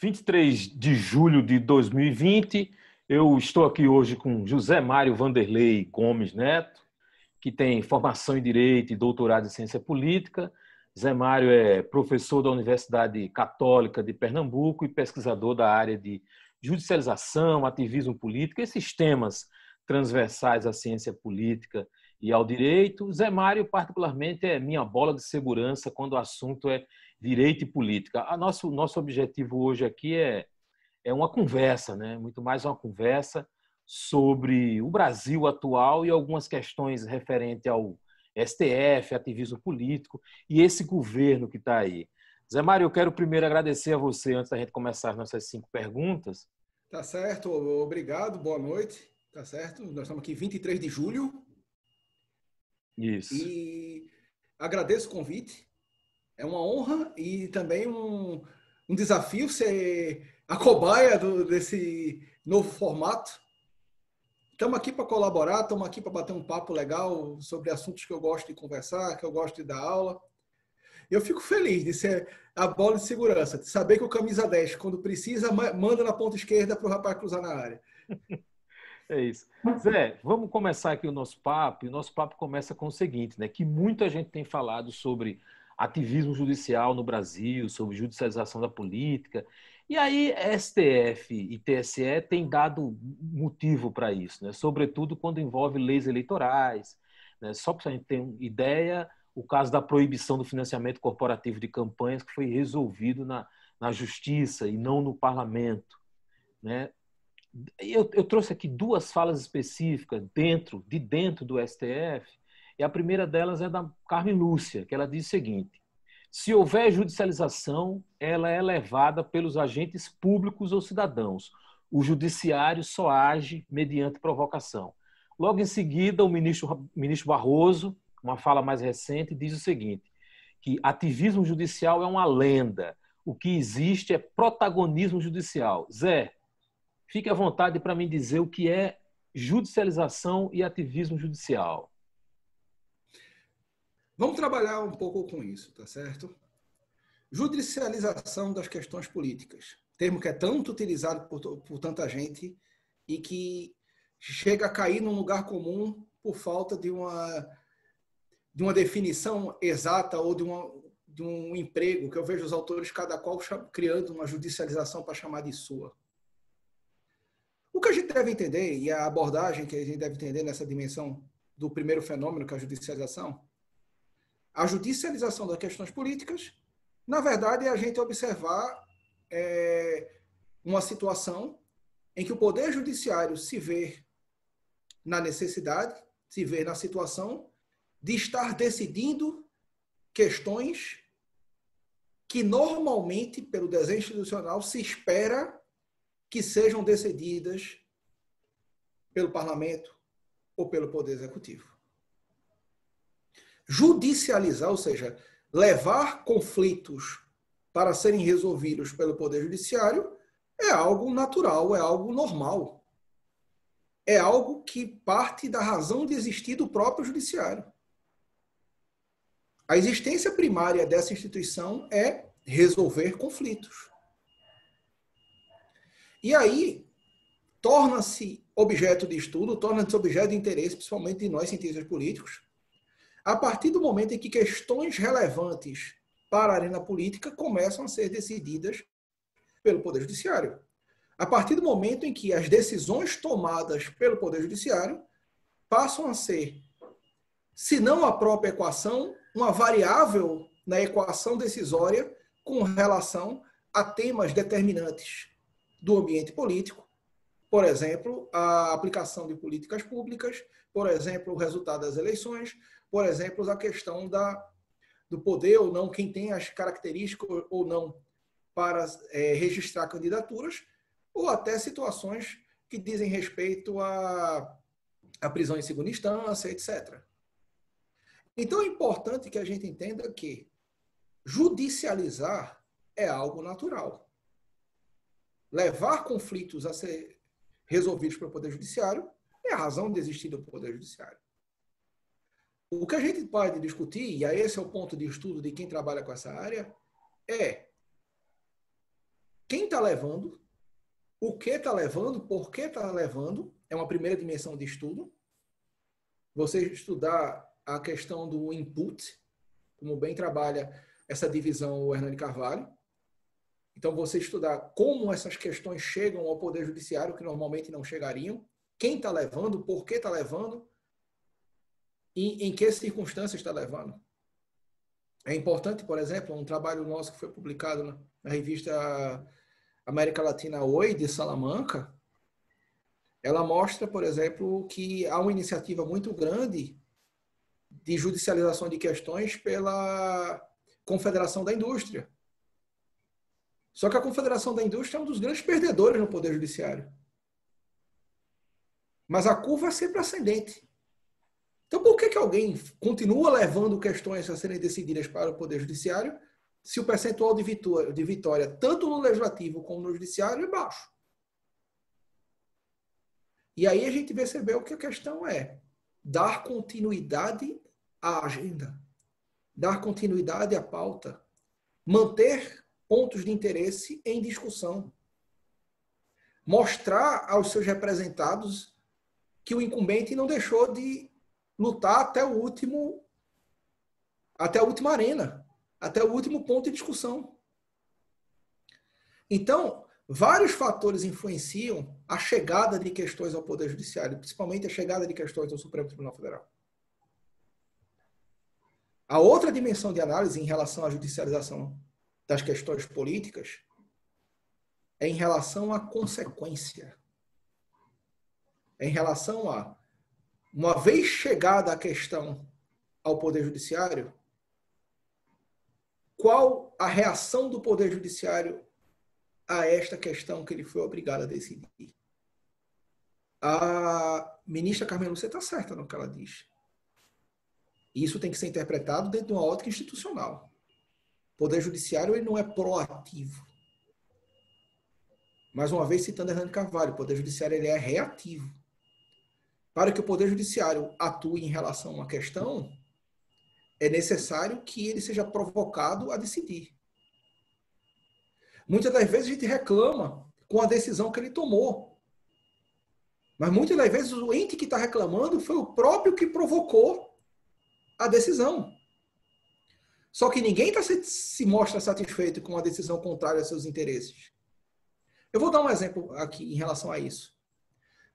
23 de julho de 2020, eu estou aqui hoje com José Mário Vanderlei Gomes Neto, que tem formação em Direito e doutorado em Ciência Política. Zé Mário é professor da Universidade Católica de Pernambuco e pesquisador da área de judicialização, ativismo político, esses temas transversais à ciência política e ao direito. Zé Mário, particularmente, é minha bola de segurança quando o assunto é direito e política. Nosso objetivo hoje aqui é uma conversa, né? Muito mais uma conversa sobre o Brasil atual e algumas questões referentes ao STF, ativismo político e esse governo que está aí. Zé Mário, eu quero primeiro agradecer a você, antes da gente começar as nossas 5 perguntas. Tá certo, obrigado, boa noite. Tá certo, nós estamos aqui 23 de julho. Isso. E agradeço o convite. É uma honra e também um desafio ser a cobaia desse novo formato. Estamos aqui para colaborar, estamos aqui para bater um papo legal sobre assuntos que eu gosto de conversar, que eu gosto de dar aula. Eu fico feliz de ser a bola de segurança, de saber que o camisa 10, quando precisa, manda na ponta esquerda para o rapaz cruzar na área. É isso. Zé, vamos começar aqui o nosso papo. E o nosso papo começa com o seguinte, né? Que muita gente tem falado sobre ativismo judicial no Brasil, sobre judicialização da política. E aí, STF e TSE têm dado motivo para isso, né? Sobretudo quando envolve leis eleitorais, né? Só para a gente ter uma ideia, o caso da proibição do financiamento corporativo de campanhas, que foi resolvido na Justiça e não no Parlamento, né? Eu trouxe aqui 2 falas específicas de dentro do STF, e a primeira delas é da Carmen Lúcia, que ela diz o seguinte: se houver judicialização, ela é levada pelos agentes públicos ou cidadãos. O judiciário só age mediante provocação. Logo em seguida, o ministro Barroso, uma fala mais recente, diz o seguinte, que ativismo judicial é uma lenda. O que existe é protagonismo judicial. Zé, fique à vontade para me dizer o que é judicialização e ativismo judicial. Vamos trabalhar um pouco com isso, tá certo? Judicialização das questões políticas. Termo que é tanto utilizado por tanta gente e que chega a cair num lugar comum por falta de uma definição exata ou de um emprego, que eu vejo os autores, cada qual criando uma judicialização para chamar de sua. O que a gente deve entender, e a abordagem que a gente deve entender nessa dimensão do primeiro fenômeno, que é a judicialização das questões políticas, na verdade, é a gente observar uma situação em que o Poder Judiciário se vê na necessidade, se vê na situação de estar decidindo questões que normalmente, pelo desenho institucional, se espera que sejam decididas pelo Parlamento ou pelo Poder Executivo. Judicializar, ou seja, levar conflitos para serem resolvidos pelo Poder Judiciário, é algo natural, é algo normal. É algo que parte da razão de existir do próprio Judiciário. A existência primária dessa instituição é resolver conflitos. E aí, torna-se objeto de estudo, torna-se objeto de interesse, principalmente de nós, cientistas políticos, a partir do momento em que questões relevantes para a arena política começam a ser decididas pelo Poder Judiciário. A partir do momento em que as decisões tomadas pelo Poder Judiciário passam a ser, se não a própria equação, uma variável na equação decisória com relação a temas determinantes do ambiente político, por exemplo, a aplicação de políticas públicas, por exemplo, o resultado das eleições, por exemplo, a questão do poder ou não, quem tem as características ou não para registrar candidaturas, ou até situações que dizem respeito à prisão em segunda instância, etc. Então é importante que a gente entenda que judicializar é algo natural. Levar conflitos a ser resolvidos pelo Poder Judiciário é a razão de existir do Poder Judiciário. O que a gente pode discutir, e esse é o ponto de estudo de quem trabalha com essa área, é quem está levando, o que está levando, por que está levando, é uma primeira dimensão de estudo. Você estudar a questão do input, como bem trabalha essa divisão o Hernani Carvalho. Então, você estudar como essas questões chegam ao Poder Judiciário, que normalmente não chegariam, quem está levando, por que está levando, e em que circunstâncias está levando. É importante, por exemplo, um trabalho nosso que foi publicado na revista América Latina Oi, de Salamanca, ela mostra, por exemplo, que há uma iniciativa muito grande de judicialização de questões pela Confederação da Indústria. Só que a Confederação da Indústria é um dos grandes perdedores no Poder Judiciário. Mas a curva é sempre ascendente. Então, por que alguém continua levando questões a serem decididas para o Poder Judiciário se o percentual de vitória, tanto no Legislativo como no Judiciário, é baixo? E aí a gente percebeu que a questão é dar continuidade à agenda, dar continuidade à pauta, manter pontos de interesse em discussão, mostrar aos seus representados que o incumbente não deixou de lutar até a última arena, até o último ponto de discussão. Então, vários fatores influenciam a chegada de questões ao Poder Judiciário, principalmente a chegada de questões ao Supremo Tribunal Federal. A outra dimensão de análise em relação à judicialização das questões políticas é em relação à consequência. É em relação a, uma vez chegada a questão ao Poder Judiciário, qual a reação do Poder Judiciário a esta questão que ele foi obrigado a decidir? A ministra Carmen Lúcia está certa no que ela diz. Isso tem que ser interpretado dentro de uma ótica institucional. O Poder Judiciário ele não é proativo. Mais uma vez, citando Hernani Carvalho, o Poder Judiciário ele é reativo. Para que o Poder Judiciário atue em relação a uma questão, é necessário que ele seja provocado a decidir. Muitas das vezes a gente reclama com a decisão que ele tomou. Mas muitas das vezes o ente que está reclamando foi o próprio que provocou a decisão. Só que ninguém se mostra satisfeito com a decisão contrária aos seus interesses. Eu vou dar um exemplo aqui em relação a isso.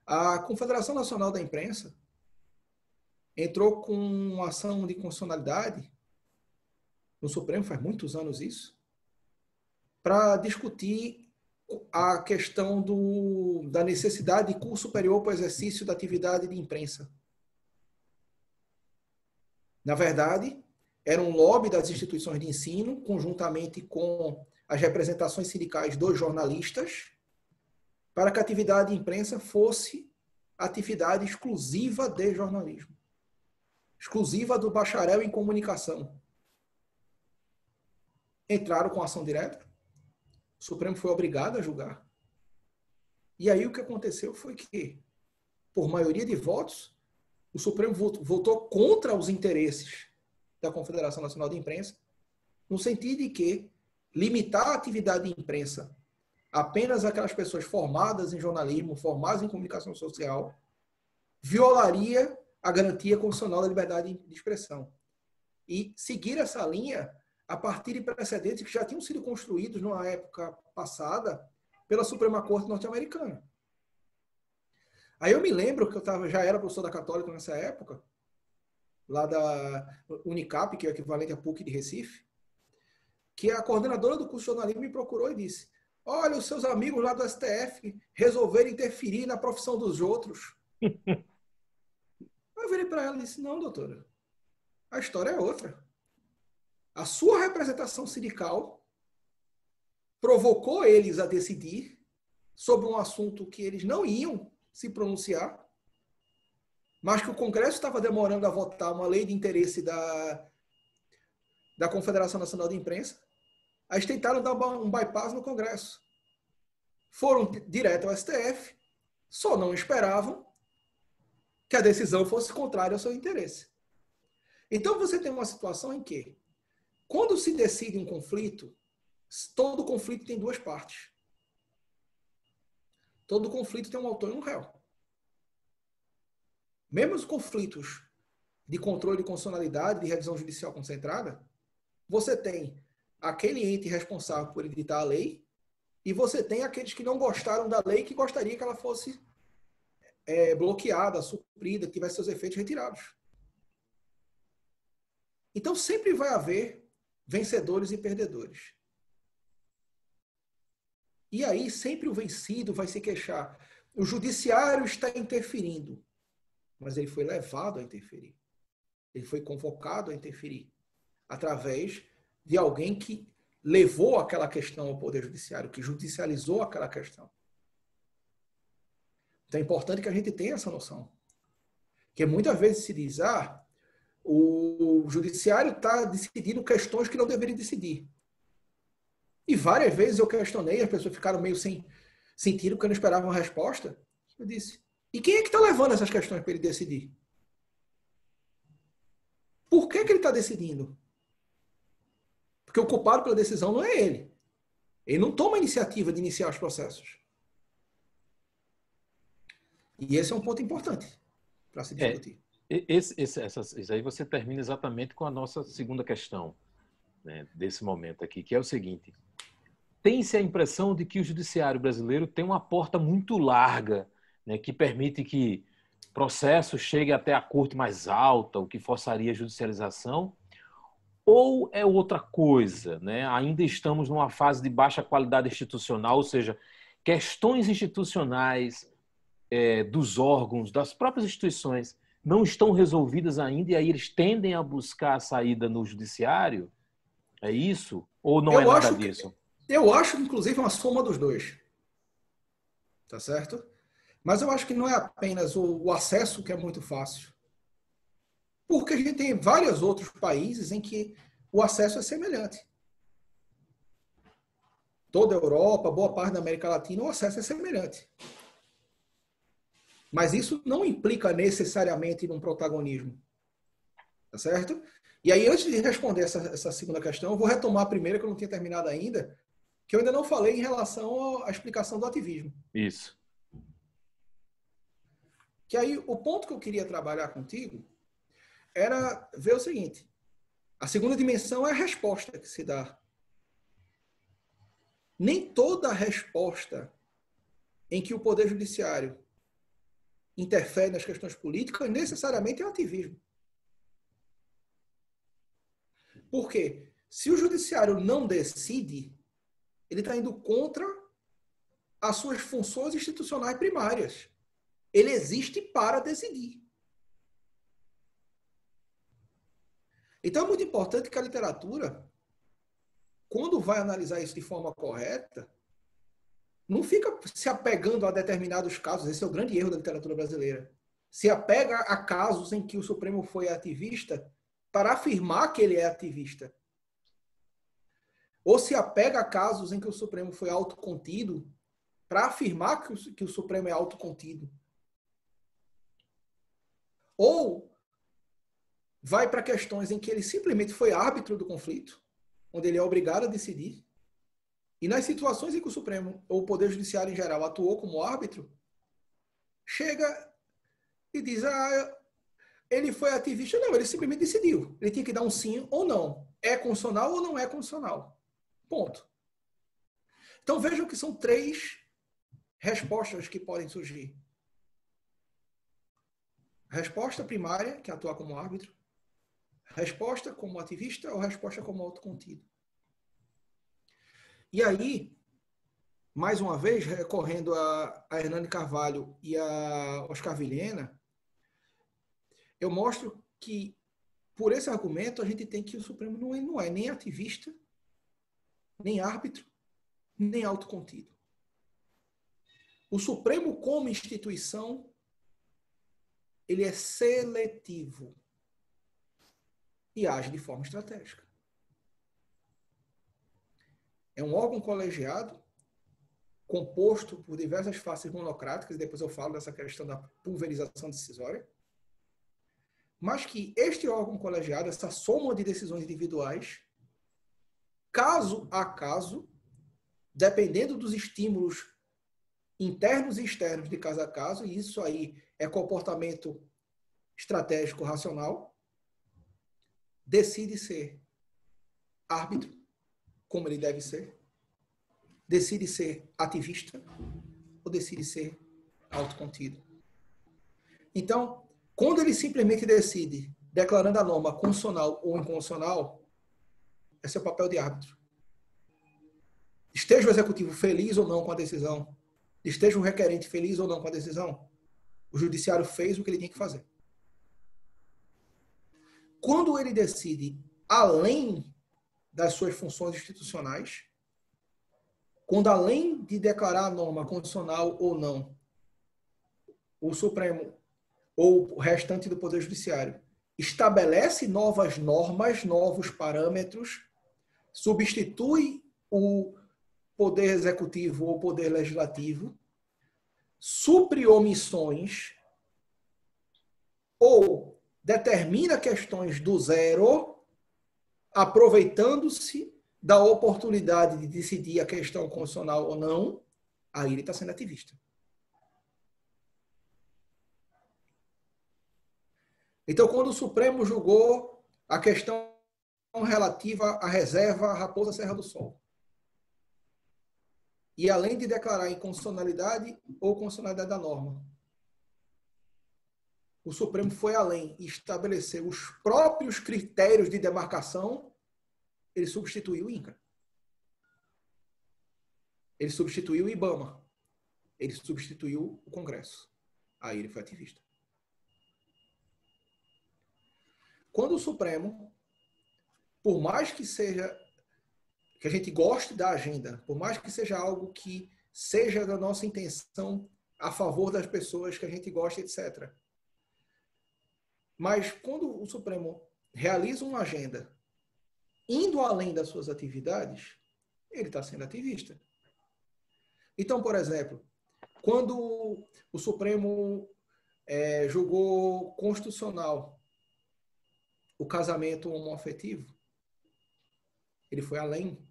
A Confederação Nacional da Imprensa entrou com uma ação de constitucionalidade no Supremo, faz muitos anos isso, para discutir a questão da necessidade de curso superior para o exercício da atividade de imprensa. Na verdade, era um lobby das instituições de ensino, conjuntamente com as representações sindicais dos jornalistas, para que a atividade de imprensa fosse atividade exclusiva de jornalismo. Exclusiva do bacharel em comunicação. Entraram com ação direta. O Supremo foi obrigado a julgar. E aí o que aconteceu foi que, por maioria de votos, o Supremo votou contra os interesses da Confederação Nacional de Imprensa, no sentido de que limitar a atividade de imprensa apenas aquelas pessoas formadas em jornalismo, formadas em comunicação social, violaria a garantia constitucional da liberdade de expressão. E seguir essa linha a partir de precedentes que já tinham sido construídos numa época passada pela Suprema Corte norte-americana. Aí eu me lembro que já era professor da Católica nessa época, lá da Unicap, que é o equivalente à PUC de Recife, que a coordenadora do curso de jornalismo me procurou e disse: olha, os seus amigos lá do STF resolveram interferir na profissão dos outros. Eu virei para ela e disse: não, doutora, a história é outra. A sua representação sindical provocou eles a decidir sobre um assunto que eles não iam se pronunciar, mas que o Congresso estava demorando a votar uma lei de interesse da Confederação Nacional de Imprensa. Aí tentaram dar um bypass no Congresso. Foram direto ao STF, só não esperavam que a decisão fosse contrária ao seu interesse. Então você tem uma situação em que, quando se decide um conflito, todo conflito tem duas partes. Todo conflito tem um autor e um réu. Mesmo os conflitos de controle de constitucionalidade, de revisão judicial concentrada, você tem aquele ente responsável por editar a lei e você tem aqueles que não gostaram da lei que gostaria que ela fosse bloqueada, suprida, que tivesse seus efeitos retirados. Então sempre vai haver vencedores e perdedores. E aí sempre o vencido vai se queixar. O judiciário está interferindo, mas ele foi levado a interferir. Ele foi convocado a interferir através de alguém que levou aquela questão ao Poder Judiciário, que judicializou aquela questão. Então é importante que a gente tenha essa noção. Porque muitas vezes se diz, o Judiciário está decidindo questões que não deveria decidir. E várias vezes eu questionei, as pessoas ficaram meio sem sentido, porque não esperavam uma resposta. Eu disse, e quem é que está levando essas questões para ele decidir? Por que ele está decidindo? Porque o culpado pela decisão não é ele. Ele não toma a iniciativa de iniciar os processos. E esse é um ponto importante para se discutir. Isso aí você termina exatamente com a nossa segunda questão, né, desse momento aqui, que é o seguinte. Tem-se a impressão de que o judiciário brasileiro tem uma porta muito larga, né, que permite que processo chegue até a corte mais alta, o que forçaria a judicialização, ou é outra coisa, né? Ainda estamos numa fase de baixa qualidade institucional, ou seja, questões institucionais dos órgãos, das próprias instituições, não estão resolvidas ainda e aí eles tendem a buscar a saída no judiciário? É isso? Ou não é nada disso? Eu acho, inclusive, uma soma dos dois. Tá certo? Mas eu acho que não é apenas o acesso que é muito fácil. Porque a gente tem vários outros países em que o acesso é semelhante. Toda a Europa, boa parte da América Latina, o acesso é semelhante. Mas isso não implica necessariamente num protagonismo. Tá certo? E aí, antes de responder essa segunda questão, eu vou retomar a primeira, que eu não tinha terminado ainda, que eu ainda não falei em relação à explicação do ativismo. Isso. Que aí, o ponto que eu queria trabalhar contigo era ver o seguinte. A segunda dimensão é a resposta que se dá. Nem toda resposta em que o Poder Judiciário interfere nas questões políticas necessariamente é ativismo. Por quê? Se o Judiciário não decide, ele está indo contra as suas funções institucionais primárias. Ele existe para decidir. Então é muito importante que a literatura, quando vai analisar isso de forma correta, não fica se apegando a determinados casos. Esse é o grande erro da literatura brasileira. Se apega a casos em que o Supremo foi ativista para afirmar que ele é ativista. Ou se apega a casos em que o Supremo foi autocontido para afirmar que o Supremo é autocontido. Ou vai para questões em que ele simplesmente foi árbitro do conflito, onde ele é obrigado a decidir. E nas situações em que o Supremo, ou o Poder Judiciário em geral, atuou como árbitro, chega e diz, ele foi ativista. Não, ele simplesmente decidiu. Ele tinha que dar um sim ou não. É constitucional ou não é constitucional. Ponto. Então vejam que são 3 respostas que podem surgir. Resposta primária, que é atuar como árbitro. Resposta como ativista ou resposta como autocontido. E aí, mais uma vez, recorrendo a Hernani Carvalho e a Oscar Vilhena, eu mostro que, por esse argumento, a gente tem que o Supremo não é nem ativista, nem árbitro, nem autocontido. O Supremo, como instituição, ele é seletivo e age de forma estratégica. É um órgão colegiado, composto por diversas faces monocráticas, e depois eu falo dessa questão da pulverização decisória, mas que este órgão colegiado, essa soma de decisões individuais, caso a caso, dependendo dos estímulos internos e externos de caso a caso, e isso aí é comportamento estratégico racional, decide ser árbitro, como ele deve ser, decide ser ativista ou decide ser autocontido. Então, quando ele simplesmente decide, declarando a norma constitucional ou inconstitucional, esse é o papel de árbitro. Esteja o executivo feliz ou não com a decisão, esteja o requerente feliz ou não com a decisão, o judiciário fez o que ele tinha que fazer. Quando ele decide além das suas funções institucionais, quando além de declarar a norma constitucional ou não, o Supremo ou o restante do Poder Judiciário estabelece novas normas, novos parâmetros, substitui o Poder Executivo ou Poder Legislativo, supre omissões ou determina questões do zero, aproveitando-se da oportunidade de decidir a questão constitucional ou não, aí ele está sendo ativista. Então, quando o Supremo julgou a questão relativa à reserva Raposa Serra do Sol, e além de declarar inconstitucionalidade ou constitucionalidade da norma, o Supremo foi além e estabeleceu os próprios critérios de demarcação, ele substituiu o INCRA. Ele substituiu o IBAMA. Ele substituiu o Congresso. Aí ele foi ativista. Quando o Supremo, por mais que seja, que a gente goste da agenda, por mais que seja algo que seja da nossa intenção a favor das pessoas que a gente gosta, etc. Mas quando o Supremo realiza uma agenda indo além das suas atividades, ele está sendo ativista. Então, por exemplo, quando o Supremo julgou constitucional o casamento homoafetivo, ele foi além.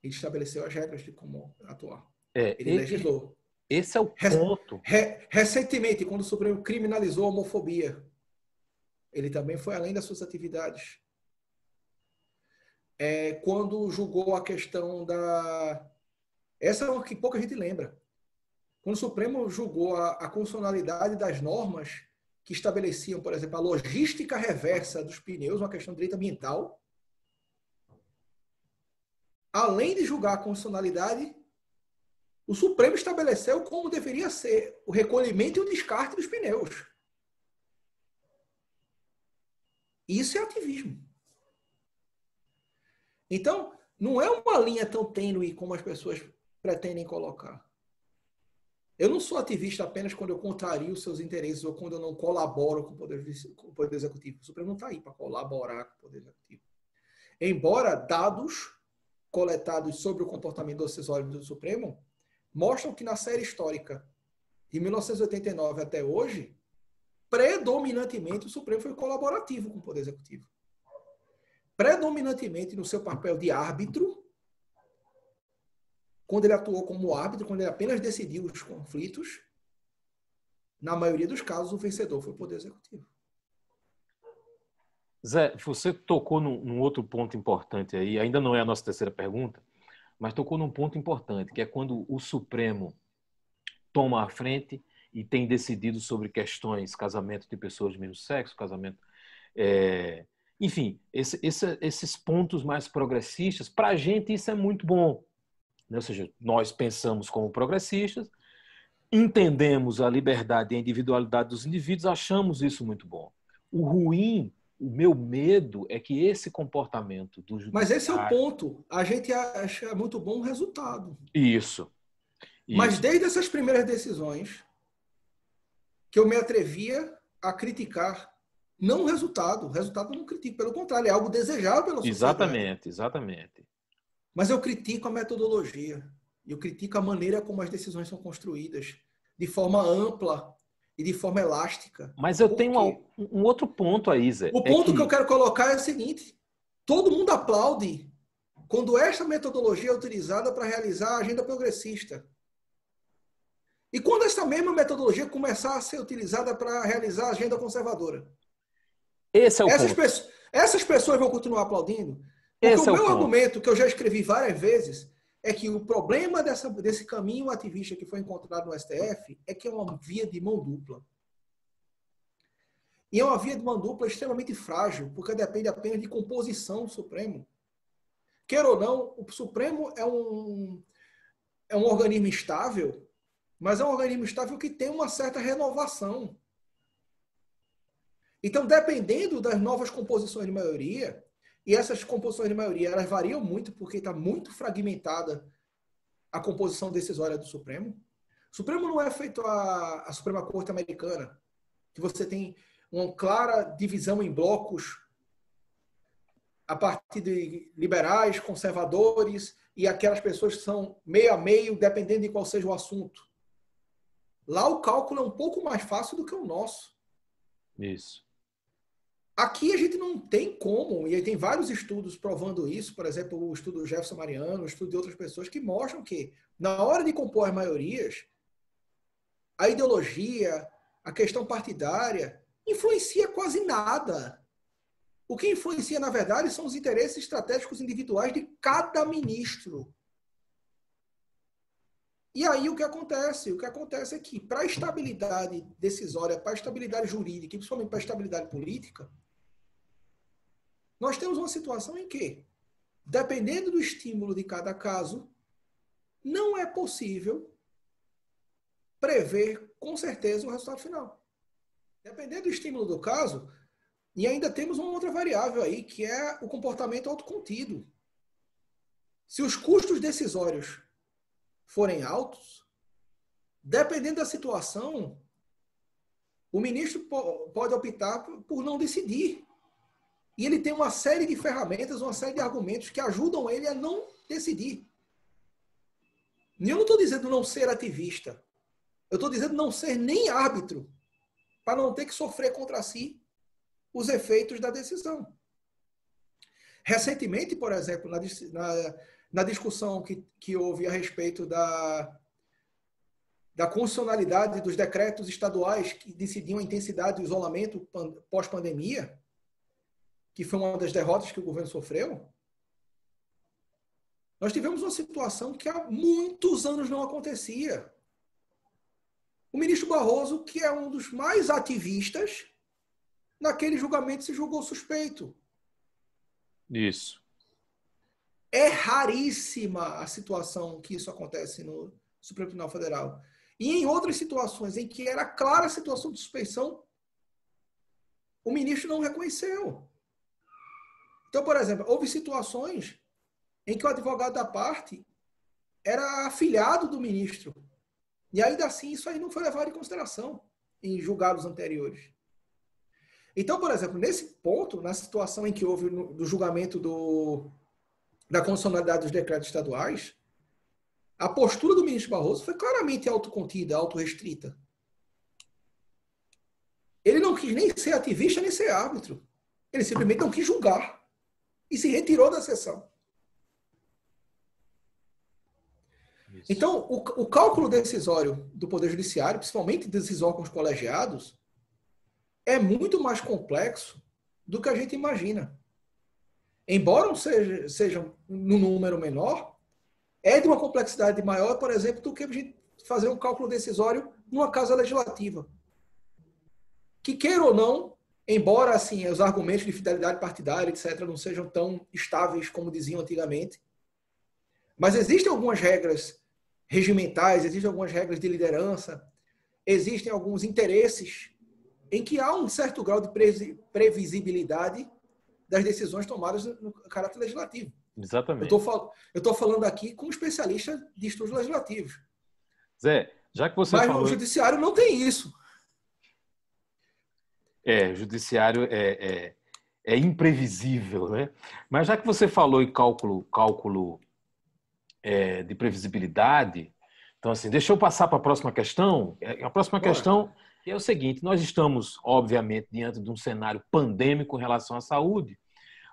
Ele estabeleceu as regras de como atuar. Ele legislou. Esse é o ponto. Recentemente, quando o Supremo criminalizou a homofobia, ele também foi além das suas atividades. Quando julgou a questão da... Essa é uma que pouca gente lembra. Quando o Supremo julgou a constitucionalidade das normas que estabeleciam, por exemplo, a logística reversa dos pneus, uma questão de direito ambiental, além de julgar a constitucionalidade, o Supremo estabeleceu como deveria ser o recolhimento e o descarte dos pneus. Isso é ativismo. Então, não é uma linha tão tênue como as pessoas pretendem colocar. Eu não sou ativista apenas quando eu contrario os seus interesses ou quando eu não colaboro com o Poder Executivo. O Supremo não está aí para colaborar com o Poder Executivo. Embora dados coletados sobre o comportamento acessório do Supremo mostram que na série histórica de 1989 até hoje, predominantemente o Supremo foi colaborativo com o Poder Executivo. Predominantemente no seu papel de árbitro, quando ele atuou como árbitro, quando ele apenas decidiu os conflitos, na maioria dos casos o vencedor foi o Poder Executivo. Zé, você tocou num outro ponto importante aí, ainda não é a nossa terceira pergunta, mas tocou num ponto importante, que é quando o Supremo toma a frente e tem decidido sobre questões, casamento de pessoas do mesmo sexo, casamento... enfim, esses pontos mais progressistas, para a gente isso é muito bom. Ou seja, nós pensamos como progressistas, entendemos a liberdade e a individualidade dos indivíduos, achamos isso muito bom. O ruim, o meu medo é que esse comportamento do judiciário... Mas esse é o ponto. A gente acha muito bom o resultado. Isso. Mas desde essas primeiras decisões, que eu me atrevia a criticar, não o resultado. O resultado eu não critico, pelo contrário, é algo desejável pela sociedade. Exatamente. Mas eu critico a metodologia. Eu critico a maneira como as decisões são construídas, de forma ampla e de forma elástica. Mas eu tenho um outro ponto aí, Zé. O ponto que eu quero colocar é o seguinte: todo mundo aplaude quando esta metodologia é utilizada para realizar a agenda progressista. E quando essa mesma metodologia começar a ser utilizada para realizar a agenda conservadora? Esse é o ponto. Essas pessoas vão continuar aplaudindo? Porque Esse o é o meu ponto. argumento, que eu já escrevi várias vezes, é que o problema desse caminho ativista que foi encontrado no STF é que é uma via de mão dupla. E é uma via de mão dupla extremamente frágil, porque depende apenas de composição do Supremo. Queira ou não, o Supremo é um organismo estável, mas é um organismo estável que tem uma certa renovação. Então, dependendo das novas composições de maioria, e essas composições de maioria elas variam muito, porque está muito fragmentada a composição decisória do Supremo. O Supremo não é feito a Suprema Corte Americana, que você tem uma clara divisão em blocos a partir de liberais, conservadores e aquelas pessoas que são meio a meio, dependendo de qual seja o assunto. Lá o cálculo é um pouco mais fácil do que o nosso. Isso. Aqui a gente não tem como, e aí tem vários estudos provando isso, por exemplo, o estudo do Jefferson Mariano, o estudo de outras pessoas, que mostram que, na hora de compor as maiorias, a ideologia, a questão partidária, influencia quase nada. O que influencia, na verdade, são os interesses estratégicos individuais de cada ministro. E aí o que acontece? O que acontece é que, para a estabilidade decisória, para a estabilidade jurídica, e principalmente para a estabilidade política, nós temos uma situação em que, dependendo do estímulo de cada caso, não é possível prever com certeza o resultado final. Dependendo do estímulo do caso, e ainda temos uma outra variável aí, que é o comportamento autocontido. Se os custos decisórios forem altos, dependendo da situação, o ministro pode optar por não decidir. E ele tem uma série de ferramentas, uma série de argumentos que ajudam ele a não decidir. E eu não estou dizendo não ser ativista. Eu estou dizendo não ser nem árbitro, para não ter que sofrer contra si os efeitos da decisão. Recentemente, por exemplo, na discussão que houve a respeito da constitucionalidade dos decretos estaduais que decidiam a intensidade do isolamento pós-pandemia, que foi uma das derrotas que o governo sofreu, nós tivemos uma situação que há muitos anos não acontecia. O ministro Barroso, que é um dos mais ativistas, naquele julgamento se julgou suspeito. Isso. É raríssima a situação que isso acontece no Supremo Tribunal Federal. E em outras situações em que era clara a situação de suspeição, o ministro não reconheceu. Então, por exemplo, houve situações em que o advogado da parte era afilhado do ministro. E ainda assim, isso aí não foi levado em consideração em julgados anteriores. Então, por exemplo, nesse ponto, na situação em que houve do julgamento da constitucionalidade dos decretos estaduais, a postura do ministro Barroso foi claramente autocontida, autorrestrita. Ele não quis nem ser ativista, nem ser árbitro. Ele simplesmente não quis julgar. E se retirou da sessão. Isso. Então, o cálculo decisório do Poder Judiciário, principalmente desses órgãos colegiados, é muito mais complexo do que a gente imagina. Embora sejam num número menor, é de uma complexidade maior, por exemplo, do que a gente fazer um cálculo decisório numa casa legislativa. Que queira ou não, embora assim, os argumentos de fidelidade partidária, etc., não sejam tão estáveis como diziam antigamente, mas existem algumas regras regimentais, existem algumas regras de liderança, existem alguns interesses em que há um certo grau de previsibilidade das decisões tomadas no caráter legislativo. Exatamente. Eu estou falando aqui com um especialista de estudos legislativos. Zé, já que você falou... Mas no judiciário não tem isso. O judiciário é imprevisível, né? Mas já que você falou em cálculo de previsibilidade, então assim, deixa eu passar para a próxima questão. A próxima questão é o seguinte: nós estamos, obviamente, diante de um cenário pandêmico em relação à saúde,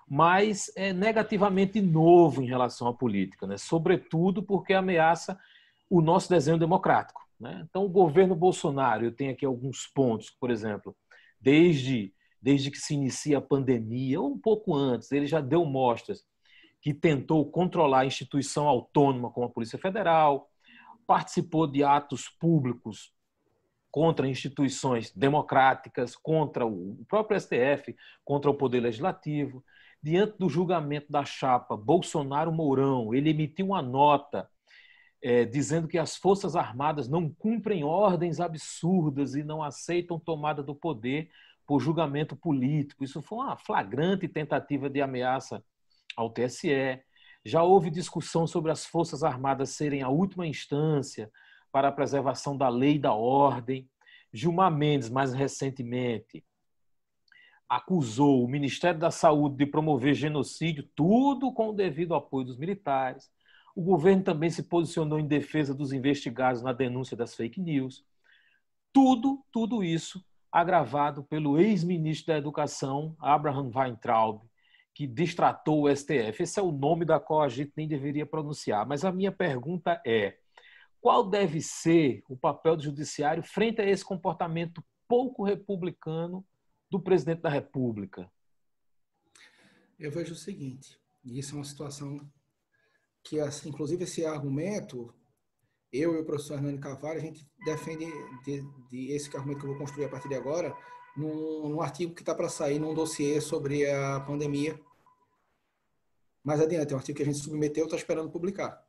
mas é negativamente novo em relação à política, né? Sobretudo porque ameaça o nosso desenho democrático. né? Então, o governo Bolsonaro, eu tenho aqui alguns pontos, por exemplo, desde que se inicia a pandemia, ou um pouco antes, ele já deu mostras que tentou controlar a instituição autônoma como a Polícia Federal, participou de atos públicos contra instituições democráticas, contra o próprio STF, contra o Poder Legislativo. Diante do julgamento da chapa Bolsonaro-Mourão, ele emitiu uma nota dizendo que as Forças Armadas não cumprem ordens absurdas e não aceitam tomada do poder por julgamento político. Isso foi uma flagrante tentativa de ameaça ao TSE. Já houve discussão sobre as Forças Armadas serem a última instância para a preservação da lei e da ordem. Gilmar Mendes, mais recentemente, acusou o Ministério da Saúde de promover genocídio, tudo com o devido apoio dos militares. O governo também se posicionou em defesa dos investigados na denúncia das fake news. Tudo isso agravado pelo ex-ministro da Educação, Abraham Weintraub, que distratou o STF. Esse é o nome da qual a gente nem deveria pronunciar. Mas a minha pergunta é: qual deve ser o papel do judiciário frente a esse comportamento pouco republicano do presidente da República? Eu vejo o seguinte, e isso é uma situação que, assim, inclusive, esse argumento, eu e o professor Hernani Carvalho, a gente defende esse argumento que eu vou construir a partir de agora, num artigo que está para sair num dossiê sobre a pandemia. Mais adiante, é um artigo que a gente submeteu, está esperando publicar.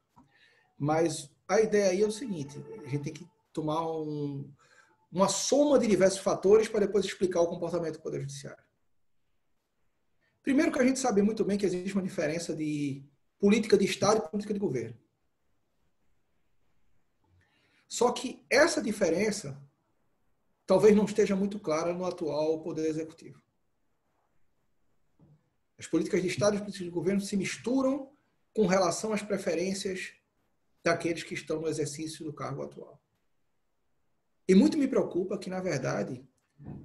Mas a ideia aí é o seguinte, a gente tem que tomar uma soma de diversos fatores para depois explicar o comportamento do Poder Judiciário. Primeiro que a gente sabe muito bem que existe uma diferença de política de Estado e política de governo. Só que essa diferença talvez não esteja muito clara no atual Poder Executivo. As políticas de Estado e as políticas de governo se misturam com relação às preferências daqueles que estão no exercício do cargo atual. E muito me preocupa que, na verdade,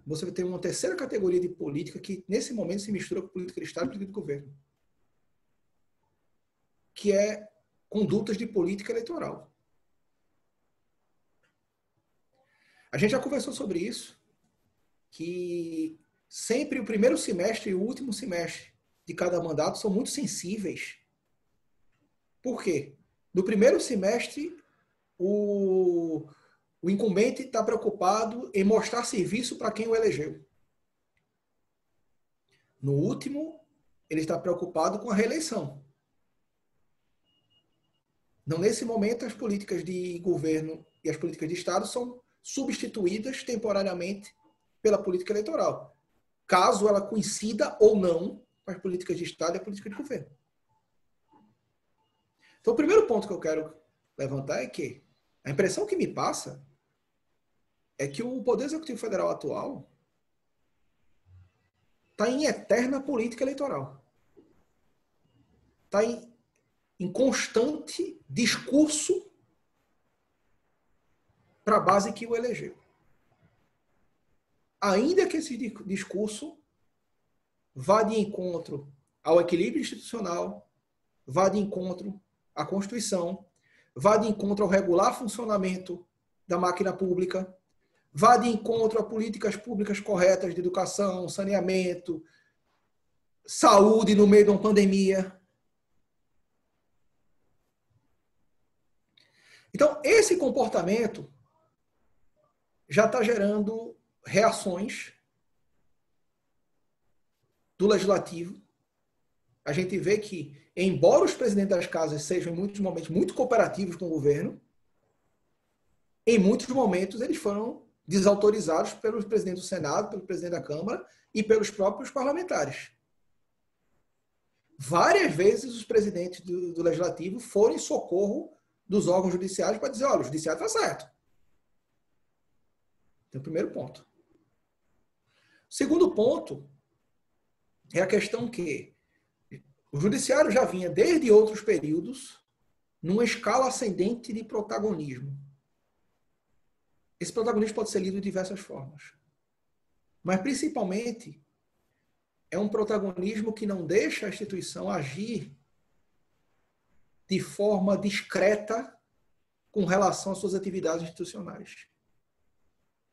você vai ter uma terceira categoria de política que, nesse momento, se mistura com política de Estado e política de governo, que é condutas de política eleitoral. A gente já conversou sobre isso, que sempre o primeiro semestre e o último semestre de cada mandato são muito sensíveis. Por quê? No primeiro semestre, o incumbente está preocupado em mostrar serviço para quem o elegeu. No último, ele está preocupado com a reeleição. Não, nesse momento, as políticas de governo e as políticas de Estado são substituídas temporariamente pela política eleitoral, caso ela coincida ou não com as políticas de Estado e a política de governo. Então, o primeiro ponto que eu quero levantar é que a impressão que me passa é que o Poder Executivo Federal atual está em eterna política eleitoral. Está em constante discurso para a base que o elegeu. Ainda que esse discurso vá de encontro ao equilíbrio institucional, vá de encontro à Constituição, vá de encontro ao regular funcionamento da máquina pública, vá de encontro a políticas públicas corretas de educação, saneamento, saúde no meio de uma pandemia. Então, esse comportamento já está gerando reações do Legislativo. A gente vê que, embora os presidentes das casas sejam, em muitos momentos, muito cooperativos com o governo, em muitos momentos eles foram desautorizados pelo presidente do Senado, pelo presidente da Câmara e pelos próprios parlamentares. Várias vezes os presidentes do Legislativo foram em socorro dos órgãos judiciários para dizer, olha, o judiciário está certo. Então, primeiro ponto. Segundo ponto é a questão que o judiciário já vinha, desde outros períodos, numa escala ascendente de protagonismo. Esse protagonismo pode ser lido de diversas formas. Mas, principalmente, é um protagonismo que não deixa a instituição agir de forma discreta com relação às suas atividades institucionais.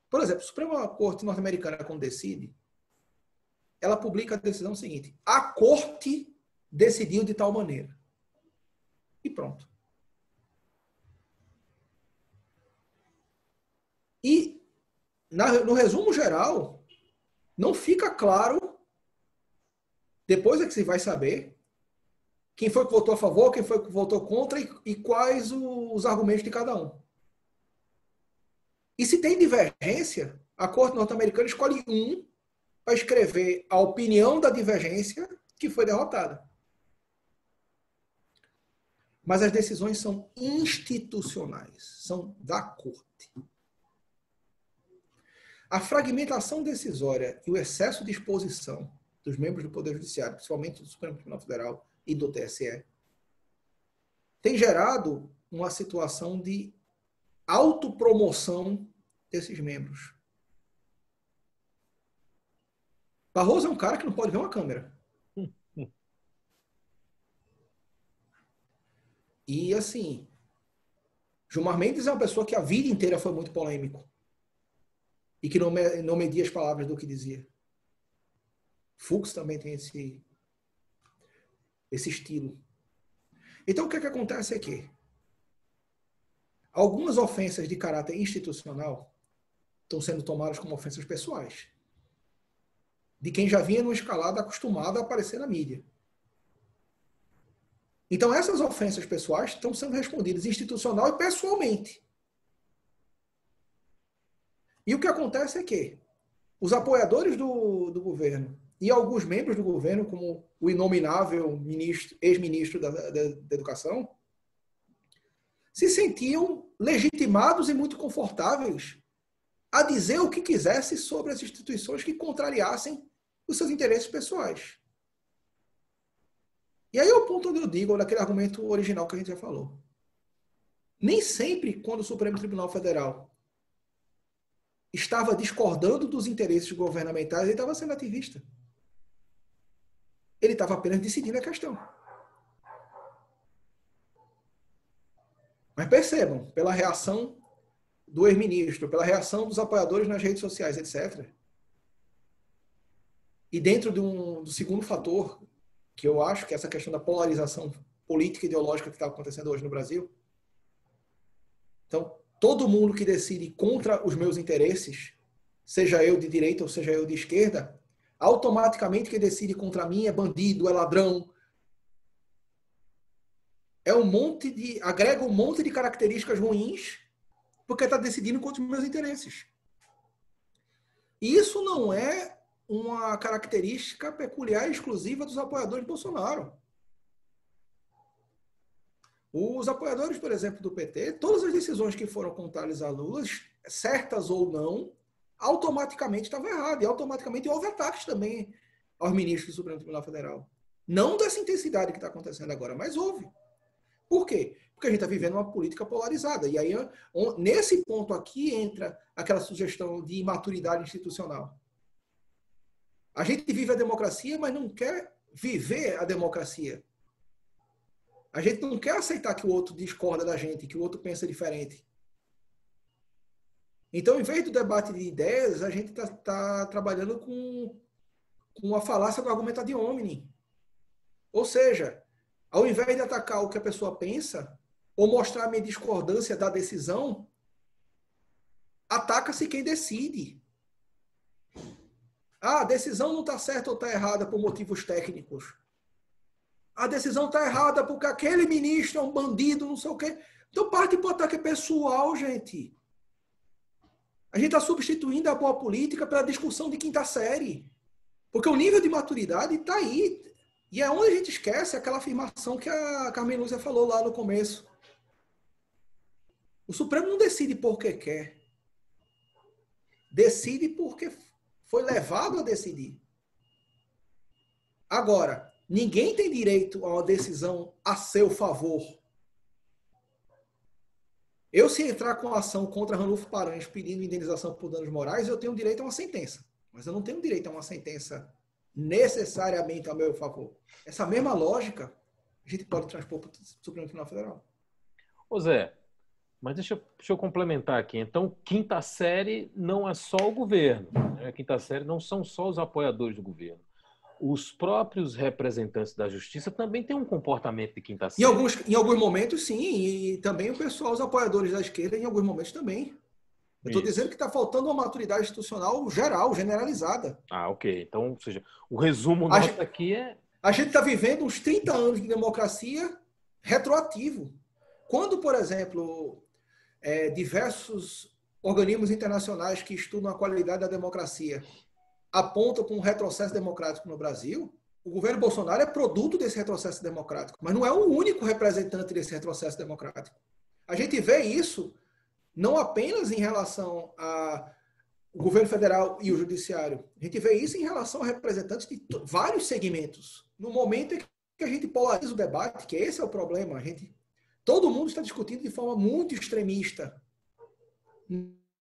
Por exemplo, a Suprema Corte norte-americana, quando decide, ela publica a decisão seguinte: a Corte decidiu de tal maneira. E pronto. E, no resumo geral, não fica claro, depois é que se vai saber, quem foi que votou a favor, quem foi que votou contra e quais os argumentos de cada um. E se tem divergência, a Corte norte-americana escolhe um para escrever a opinião da divergência que foi derrotada. Mas as decisões são institucionais, são da Corte. A fragmentação decisória e o excesso de exposição dos membros do Poder Judiciário, principalmente do Supremo Tribunal Federal e do TSE, tem gerado uma situação de autopromoção desses membros. Barroso é um cara que não pode ver uma câmera. E, assim, Gilmar Mendes é uma pessoa que a vida inteira foi muito polêmico. E que não media as palavras do que dizia. Fux também tem esse estilo. Então, o que acontece aqui? Algumas ofensas de caráter institucional estão sendo tomadas como ofensas pessoais. De quem já vinha numa escalada acostumado a aparecer na mídia. Então, essas ofensas pessoais estão sendo respondidas institucional e pessoalmente. E o que acontece é que os apoiadores do governo e alguns membros do governo, como o inominável ex-ministro da Educação, se sentiam legitimados e muito confortáveis a dizer o que quisesse sobre as instituições que contrariassem os seus interesses pessoais. E aí é o ponto onde eu digo, naquele argumento original que a gente já falou. Nem sempre, quando o Supremo Tribunal Federal estava discordando dos interesses governamentais, ele estava sendo ativista. Ele estava apenas decidindo a questão. Mas percebam, pela reação do ex-ministro, pela reação dos apoiadores nas redes sociais, etc. E dentro do segundo fator, que eu acho que é essa questão da polarização política e ideológica que está acontecendo hoje no Brasil. Então, todo mundo que decide contra os meus interesses, seja eu de direita ou seja eu de esquerda, automaticamente quem decide contra mim é bandido, é ladrão. Agrega um monte de características ruins porque está decidindo contra os meus interesses. E isso não é uma característica peculiar e exclusiva dos apoiadores de Bolsonaro. Os apoiadores, por exemplo, do PT, todas as decisões que foram contrárias a Lula, certas ou não, automaticamente estavam erradas. E automaticamente houve ataques também aos ministros do Supremo Tribunal Federal. Não dessa intensidade que está acontecendo agora, mas houve. Por quê? Porque a gente está vivendo uma política polarizada. E aí, nesse ponto aqui, entra aquela sugestão de imaturidade institucional. A gente vive a democracia, mas não quer viver a democracia. A gente não quer aceitar que o outro discorda da gente, que o outro pensa diferente. Então, em vez do debate de ideias, a gente está trabalhando com a falácia do argumento ad hominem. Ou seja, ao invés de atacar o que a pessoa pensa, ou mostrar a minha discordância da decisão, ataca-se quem decide. A decisão não está certa ou está errada por motivos técnicos. A decisão está errada porque aquele ministro é um bandido, não sei o quê. Então parte para o ataque pessoal, gente. A gente está substituindo a boa política pela discussão de quinta série. Porque o nível de maturidade está aí. E é onde a gente esquece aquela afirmação que a Carmen Lúcia falou lá no começo. O Supremo não decide porque quer. Decide porque foi levado a decidir. Agora, ninguém tem direito a uma decisão a seu favor. Eu, se entrar com ação contra Ranulfo Paranhos pedindo indenização por danos morais, eu tenho direito a uma sentença. Mas eu não tenho direito a uma sentença necessariamente a meu favor. Essa mesma lógica a gente pode transpor para o Supremo Tribunal Federal. Ô Zé, Mas deixa eu complementar aqui. Então, quinta série não é só o governo, né? Quinta série não são só os apoiadores do governo. Os próprios representantes da justiça também têm um comportamento de quinta série. Em alguns momentos, sim, e também o pessoal, os apoiadores da esquerda, em alguns momentos também. Eu estou dizendo que está faltando uma maturidade institucional geral, generalizada. Ah, ok. Então, ou seja, o resumo nosso aqui é... A gente está vivendo uns 30 anos de democracia retroativo. Quando, por exemplo, diversos organismos internacionais que estudam a qualidade da democracia apontam para um retrocesso democrático no Brasil, o governo Bolsonaro é produto desse retrocesso democrático, mas não é o único representante desse retrocesso democrático. A gente vê isso não apenas em relação ao governo federal e o judiciário, a gente vê isso em relação a representantes de vários segmentos. No momento em que a gente polariza o debate, que esse é o problema, todo mundo está discutindo de forma muito extremista.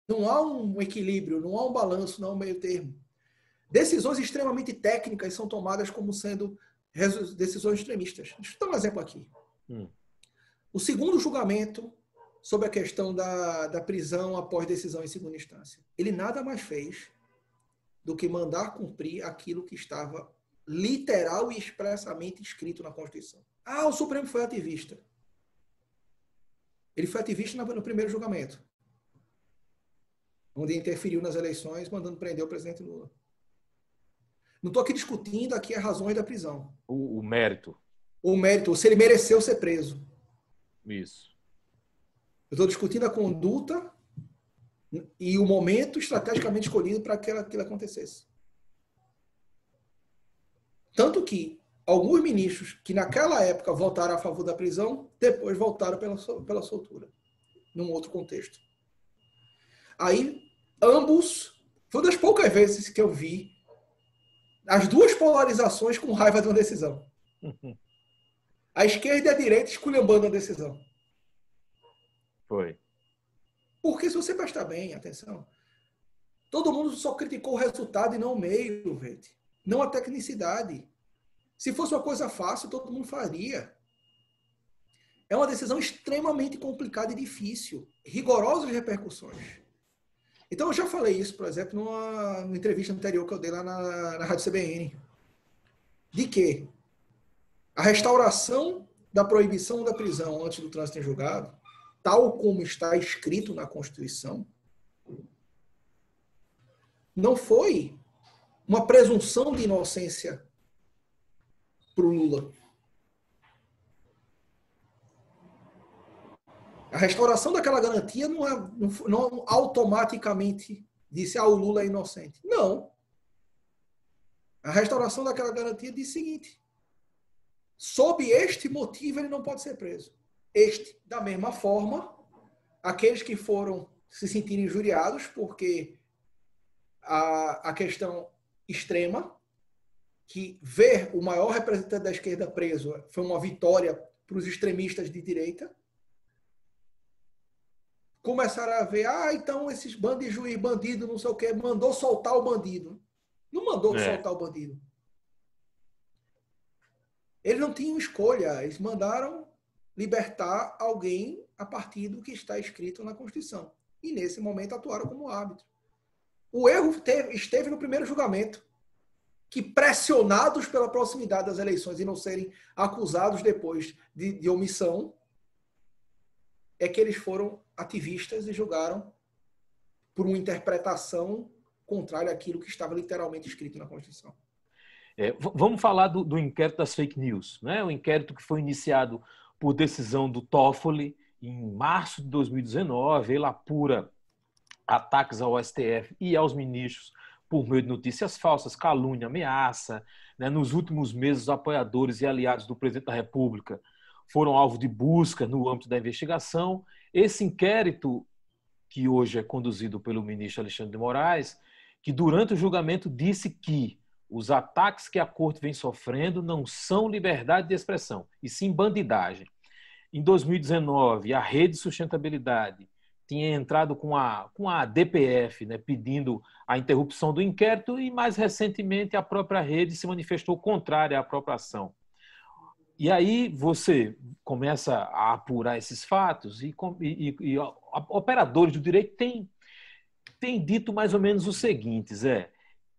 Não há um equilíbrio, não há um balanço, não há um meio termo. Decisões extremamente técnicas são tomadas como sendo decisões extremistas. Deixa eu dar um exemplo aqui. O segundo julgamento sobre a questão da prisão após decisão em segunda instância. Ele nada mais fez do que mandar cumprir aquilo que estava literal e expressamente escrito na Constituição. Ah, o Supremo foi ativista. Ele foi ativista no primeiro julgamento, onde interferiu nas eleições, mandando prender o presidente Lula. Não estou aqui discutindo aqui as razões da prisão. O mérito. O mérito, se ele mereceu ser preso. Isso. Eu estou discutindo a conduta e o momento estrategicamente escolhido para que aquilo acontecesse. Tanto que alguns ministros que naquela época votaram a favor da prisão, depois voltaram pela soltura, num outro contexto. Aí, ambos, foi uma das poucas vezes que eu vi as duas polarizações com raiva de uma decisão. A esquerda e a direita esculhambando a decisão. Foi. Porque se você prestar bem, atenção, todo mundo só criticou o resultado e não o meio, gente. Não a tecnicidade. Se fosse uma coisa fácil, todo mundo faria. É uma decisão extremamente complicada e difícil. Rigorosas repercussões. Então, eu já falei isso, por exemplo, numa entrevista anterior que eu dei lá na Rádio CBN. De que a restauração da proibição da prisão antes do trânsito em julgado, tal como está escrito na Constituição, não foi uma presunção de inocência para o Lula. A restauração daquela garantia não automaticamente disse o Lula é inocente. Não. A restauração daquela garantia diz o seguinte: sob este motivo ele não pode ser preso. Da mesma forma, aqueles que foram se sentirem injuriados porque a questão extrema, que ver o maior representante da esquerda preso foi uma vitória para os extremistas de direita, começaram a ver, então esses bandos de juiz, bandido, não sei o quê, mandou soltar o bandido. Não mandou soltar o bandido. Eles não tinham escolha, eles mandaram libertar alguém a partir do que está escrito na Constituição. E nesse momento atuaram como árbitro. O erro esteve no primeiro julgamento, que pressionados pela proximidade das eleições e não serem acusados depois de omissão, é que eles foram ativistas e julgaram por uma interpretação contrária àquilo que estava literalmente escrito na Constituição. Vamos falar do inquérito das fake news, né? O inquérito que foi iniciado por decisão do Toffoli em março de 2019. Ele apura ataques ao STF e aos ministros por meio de notícias falsas, calúnia, ameaça. Né? Nos últimos meses, os apoiadores e aliados do presidente da República foram alvo de busca no âmbito da investigação. Esse inquérito, que hoje é conduzido pelo ministro Alexandre de Moraes, que durante o julgamento disse que os ataques que a corte vem sofrendo não são liberdade de expressão, e sim bandidagem. Em 2019, a Rede Sustentabilidade tinha entrado com a DPF, né, pedindo a interrupção do inquérito, e mais recentemente a própria rede se manifestou contrária à própria ação. E aí você começa a apurar esses fatos e operadores do direito têm dito mais ou menos o seguinte, Zé,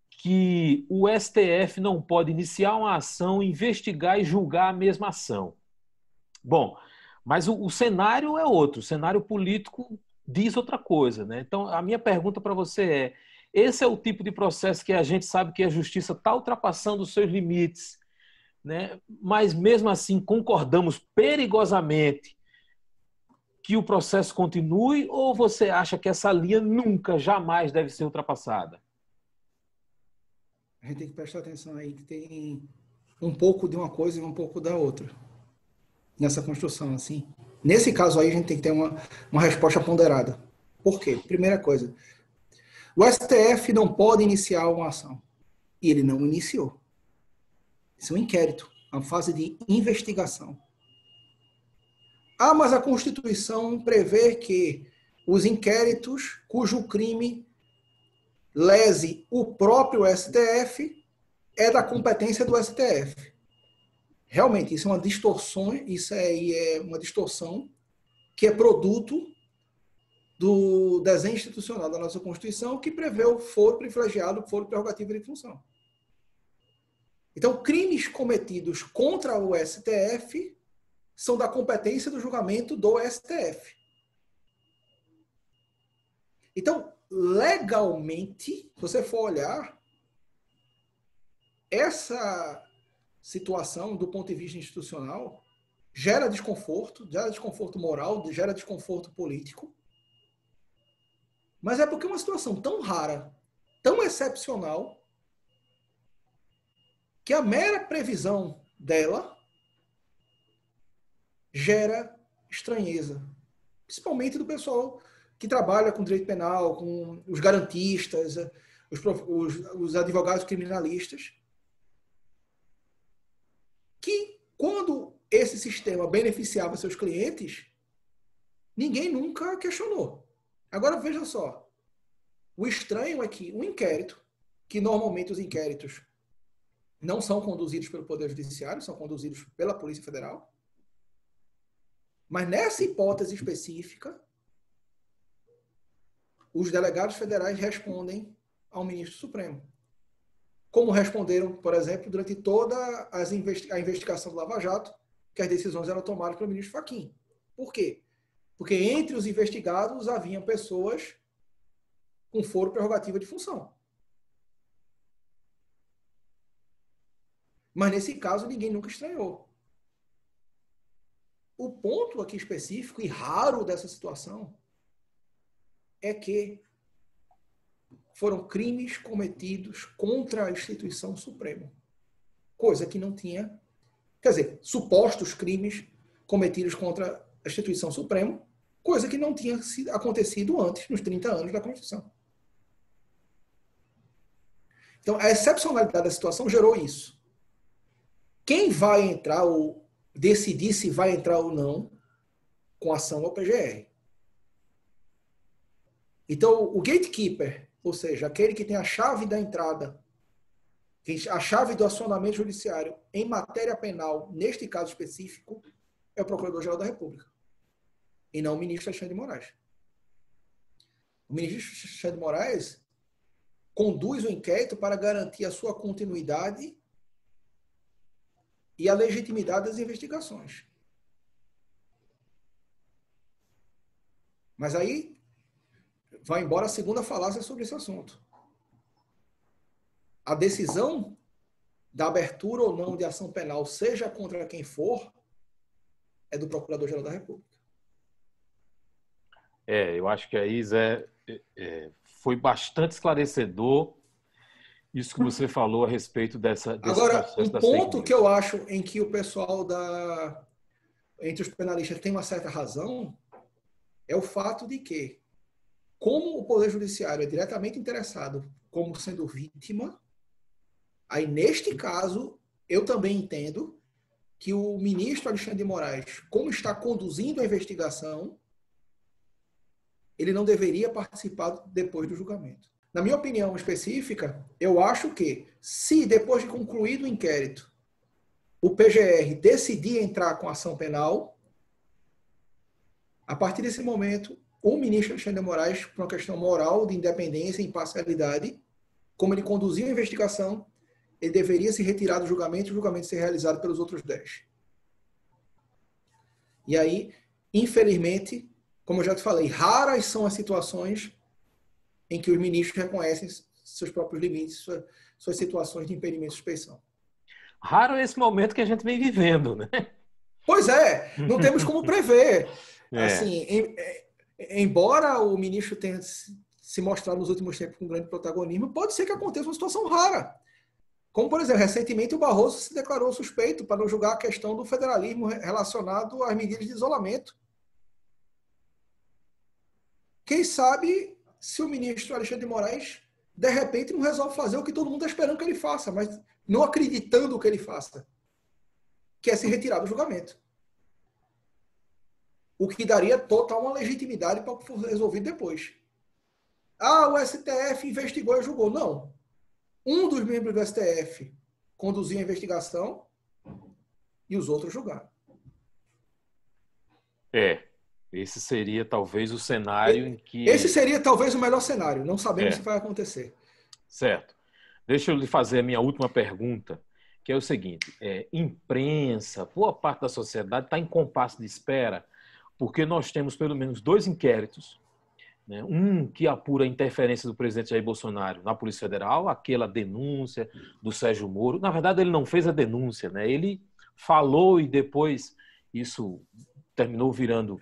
que o STF não pode iniciar uma ação, investigar e julgar a mesma ação. Bom, mas o cenário é outro, o cenário político diz outra coisa, né? Então, a minha pergunta para você é: esse é o tipo de processo que a gente sabe que a justiça está ultrapassando os seus limites, né? Mas mesmo assim concordamos perigosamente que o processo continue, ou você acha que essa linha nunca, jamais deve ser ultrapassada? A gente tem que prestar atenção aí que tem um pouco de uma coisa e um pouco da outra nessa construção, assim. Nesse caso aí, a gente tem que ter uma resposta ponderada. Por quê? Primeira coisa, o STF não pode iniciar uma ação. E ele não iniciou. Isso é um inquérito, uma fase de investigação. Ah, mas a Constituição prevê que os inquéritos cujo crime lese o próprio STF é da competência do STF. Realmente, isso é uma distorção, isso aí é uma distorção que é produto do desenho institucional da nossa Constituição, que prevê o foro privilegiado, o foro prerrogativo de função. Então, crimes cometidos contra o STF são da competência do julgamento do STF. Então, legalmente, se você for olhar, essa situação, do ponto de vista institucional, gera desconforto moral, gera desconforto político, mas é porque é uma situação tão rara, tão excepcional, que a mera previsão dela gera estranheza, principalmente do pessoal que trabalha com direito penal, com os garantistas, os advogados criminalistas, que quando esse sistema beneficiava seus clientes, ninguém nunca questionou. Agora veja só, o estranho é que um inquérito, que normalmente os inquéritos não são conduzidos pelo Poder Judiciário, são conduzidos pela Polícia Federal, mas nessa hipótese específica, os delegados federais respondem ao ministro Supremo. Como responderam, por exemplo, durante toda a investigação do Lava Jato, que as decisões eram tomadas pelo ministro Fachin. Por quê? Porque entre os investigados haviam pessoas com foro prerrogativa de função. Mas nesse caso ninguém nunca estranhou. O ponto aqui específico e raro dessa situação é que foram crimes cometidos contra a instituição suprema. Coisa que não tinha... Quer dizer, supostos crimes cometidos contra a instituição suprema, coisa que não tinha acontecido antes, nos 30 anos da Constituição. Então, a excepcionalidade da situação gerou isso. Quem vai entrar ou decidir se vai entrar ou não com ação é o PGR. Então, o gatekeeper, ou seja, aquele que tem a chave da entrada, a chave do acionamento judiciário em matéria penal, neste caso específico, é o Procurador-Geral da República. E não o ministro Alexandre de Moraes. O ministro Alexandre de Moraes conduz o inquérito para garantir a sua continuidade e a legitimidade das investigações. Mas aí vai embora a segunda falácia sobre esse assunto. A decisão da abertura ou não de ação penal, seja contra quem for, é do Procurador-Geral da República. Eu acho que aí, Zé, foi bastante esclarecedor isso que você falou a respeito desse Agora, processo um da ponto que eu acho em que o pessoal entre os penalistas tem uma certa razão é o fato de que, como o Poder Judiciário é diretamente interessado como sendo vítima, aí neste caso, eu também entendo que o ministro Alexandre de Moraes, como está conduzindo a investigação, ele não deveria participar depois do julgamento. Na minha opinião específica, eu acho que, se depois de concluído o inquérito, o PGR decidir entrar com ação penal, a partir desse momento, o ministro Alexandre de Moraes, por uma questão moral, de independência e imparcialidade, como ele conduziu a investigação, ele deveria se retirar do julgamento e o julgamento ser realizado pelos outros 10. E aí, infelizmente, como eu já te falei, raras são as situações em que os ministros reconhecem seus próprios limites, suas situações de impedimento de suspeição. Raro é esse momento que a gente vem vivendo, né? Pois é, não temos como prever. É. Assim, embora o ministro tenha se mostrado nos últimos tempos com grande protagonismo, pode ser que aconteça uma situação rara. Como, por exemplo, recentemente o Barroso se declarou suspeito para não julgar a questão do federalismo relacionado às medidas de isolamento. Quem sabe se o ministro Alexandre de Moraes, de repente, não resolve fazer o que todo mundo está esperando que ele faça, mas não acreditando que ele faça, que é se retirar do julgamento. O que daria total uma legitimidade para o que for resolvido depois. Ah, o STF investigou e julgou. Não. Um dos membros do STF conduziu a investigação e os outros julgaram. Esse seria talvez o cenário em que... Esse seria talvez o melhor cenário. Não sabemos se vai acontecer. Certo. Deixa eu lhe fazer a minha última pergunta, que é o seguinte. Imprensa, boa parte da sociedade está em compasso de espera, porque nós temos pelo menos 2 inquéritos, né? Um que apura a interferência do presidente Jair Bolsonaro na Polícia Federal, aquela denúncia do Sérgio Moro. Na verdade, ele não fez a denúncia, né? Ele falou e depois isso terminou virando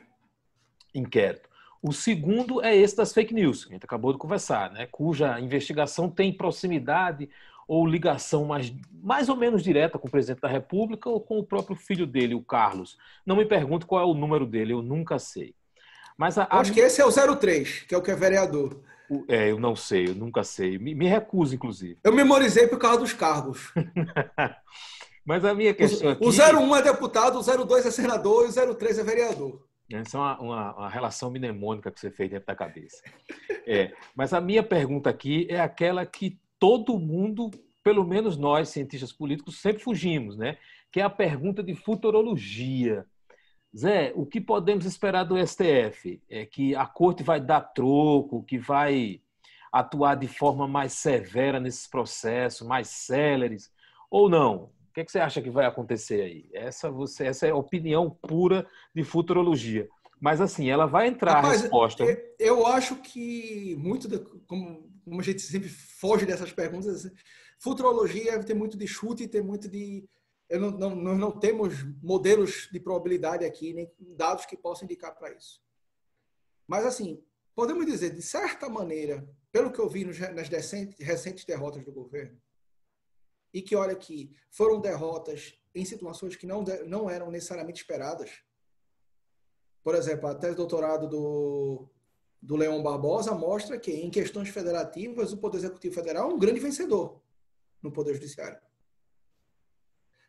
inquérito. O segundo é esse das fake news, que a gente acabou de conversar, né? Cuja investigação tem proximidade ou ligação mais ou menos direta com o presidente da República ou com o próprio filho dele, o Carlos. Não me pergunto qual é o número dele, eu nunca sei. Mas acho que esse é o 03, que é o que é vereador. Eu não sei, eu nunca sei. Me recuso, inclusive. Eu memorizei por causa dos cargos. Mas a minha questão aqui... O 01 é deputado, o 02 é senador e o 03 é vereador. Essa é uma relação mnemônica que você fez dentro da cabeça. Mas a minha pergunta aqui é aquela que todo mundo, pelo menos nós, cientistas políticos, sempre fugimos, né? Que é a pergunta de futurologia. Zé, o que podemos esperar do STF? É que a corte vai dar troco, que vai atuar de forma mais severa nesses processos, mais céleres, ou não? O que você acha que vai acontecer aí? Essa é a opinião pura de futurologia. Mas, assim, ela vai entrar a resposta. Eu acho que como a gente sempre foge dessas perguntas, futurologia tem muito de chute, tem muito de... Nós não temos modelos de probabilidade aqui, nem dados que possam indicar para isso. Mas, assim, podemos dizer, de certa maneira, pelo que eu vi nas recentes derrotas do governo, e que, olha aqui, foram derrotas em situações que não eram necessariamente esperadas. Por exemplo, a tese de doutorado do Leon Barbosa mostra que, em questões federativas, o Poder Executivo Federal é um grande vencedor no Poder Judiciário.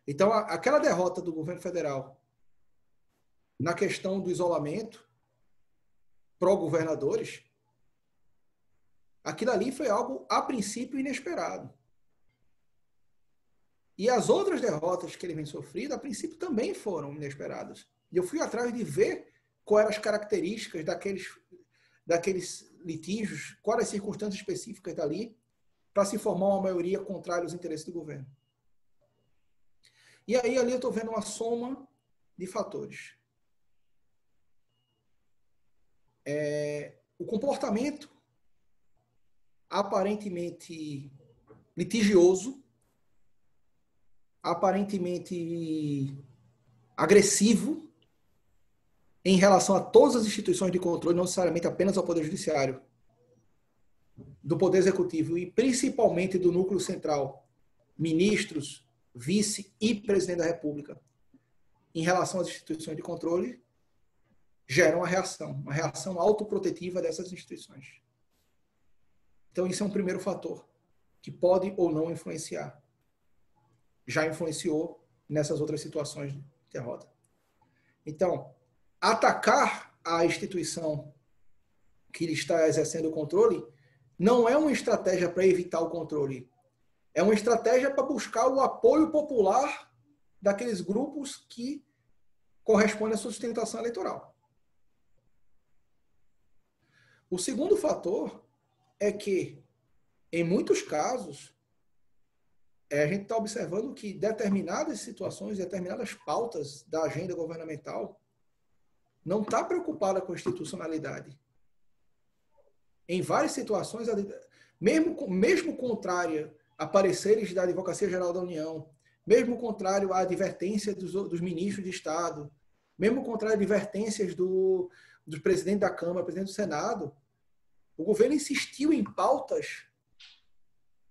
Então, aquela derrota do governo federal na questão do isolamento pró-governadores, aquilo ali foi algo, a princípio, inesperado. E as outras derrotas que ele vem sofrendo, a princípio, também foram inesperadas. E eu fui atrás de ver quais eram as características daqueles litígios, quais as circunstâncias específicas dali, para se formar uma maioria contrária aos interesses do governo. E aí, ali eu estou vendo uma soma de fatores. O comportamento aparentemente litigioso, aparentemente agressivo em relação a todas as instituições de controle, não necessariamente apenas ao Poder Judiciário, do Poder Executivo e principalmente do núcleo central, ministros, vice e presidente da República, em relação às instituições de controle, gera uma reação autoprotetiva dessas instituições. Então, isso é um primeiro fator que pode ou não influenciar. Já influenciou nessas outras situações de derrota. Então, atacar a instituição que está exercendo o controle não é uma estratégia para evitar o controle. É uma estratégia para buscar o apoio popular daqueles grupos que correspondem à sua sustentação eleitoral. O segundo fator é que, em muitos casos, a gente está observando que determinadas situações, determinadas pautas da agenda governamental não está preocupada com a institucionalidade. Em várias situações, mesmo contrária a pareceres da Advocacia Geral da União, mesmo contrário à advertência dos ministros de Estado, mesmo contrário a advertências do presidente da Câmara, presidente do Senado, o governo insistiu em pautas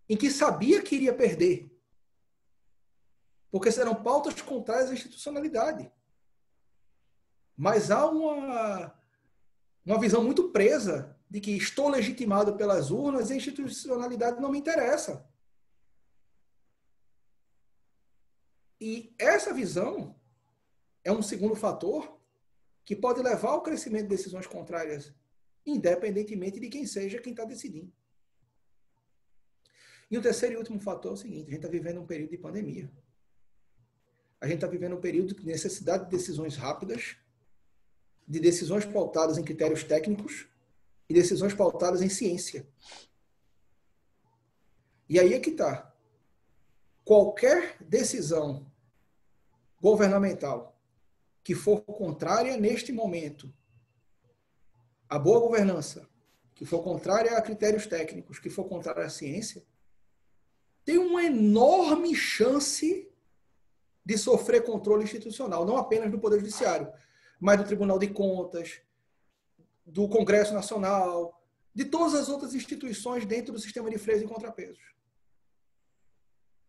em que sabia que iria perder, porque serão pautas contrárias à institucionalidade. Mas há uma visão muito presa de que estou legitimado pelas urnas e a institucionalidade não me interessa. E essa visão é um segundo fator que pode levar ao crescimento de decisões contrárias, independentemente de quem seja quem está decidindo. E o terceiro e último fator é o seguinte: a gente está vivendo um período de pandemia. A gente está vivendo um período de necessidade de decisões rápidas, de decisões pautadas em critérios técnicos e decisões pautadas em ciência. E aí é que está. Qualquer decisão governamental que for contrária neste momento à boa governança, que for contrária a critérios técnicos, que for contrária à ciência, tem uma enorme chance de sofrer controle institucional, não apenas do Poder Judiciário, mas do Tribunal de Contas, do Congresso Nacional, de todas as outras instituições dentro do sistema de freios e contrapesos.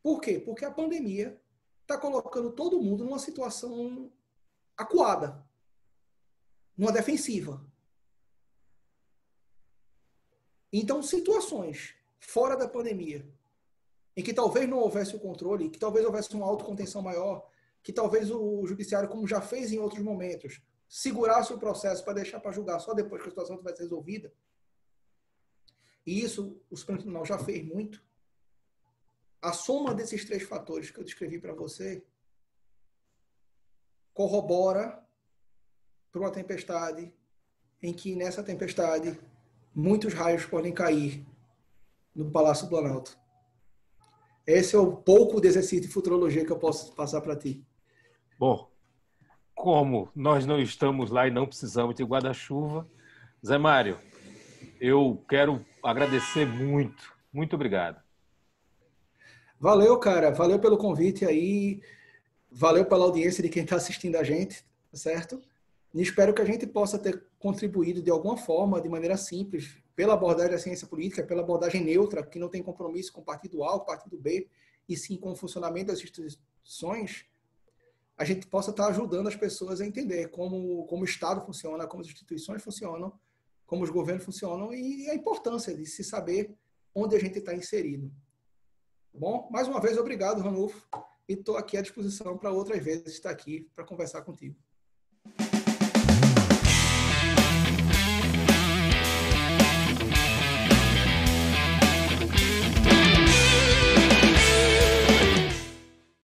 Por quê? Porque a pandemia está colocando todo mundo numa situação acuada, numa defensiva. Então, situações fora da pandemia, em que talvez não houvesse o controle, que talvez houvesse uma autocontenção maior, que talvez o judiciário, como já fez em outros momentos, segurasse o processo para deixar para julgar só depois que a situação tivesse resolvida. E isso o Supremo Tribunal já fez muito. A soma desses três fatores que eu descrevi para você corrobora para uma tempestade em que, nessa tempestade, muitos raios podem cair no Palácio do Planalto. Esse é o pouco de exercício de futurologia que eu posso passar para ti. Bom, como nós não estamos lá e não precisamos de guarda-chuva, Zé Mário, eu quero agradecer muito. Muito obrigado. Valeu, cara. Valeu pelo convite aí. Valeu pela audiência de quem está assistindo a gente, certo? E espero que a gente possa ter contribuído de alguma forma, de maneira simples, pela abordagem da ciência política, pela abordagem neutra, que não tem compromisso com o partido A ou partido B, e sim com o funcionamento das instituições, a gente possa estar ajudando as pessoas a entender como o Estado funciona, como as instituições funcionam, como os governos funcionam e a importância de se saber onde a gente está inserido. Bom, mais uma vez, obrigado, Ranulfo, e estou aqui à disposição para outras vezes estar aqui para conversar contigo.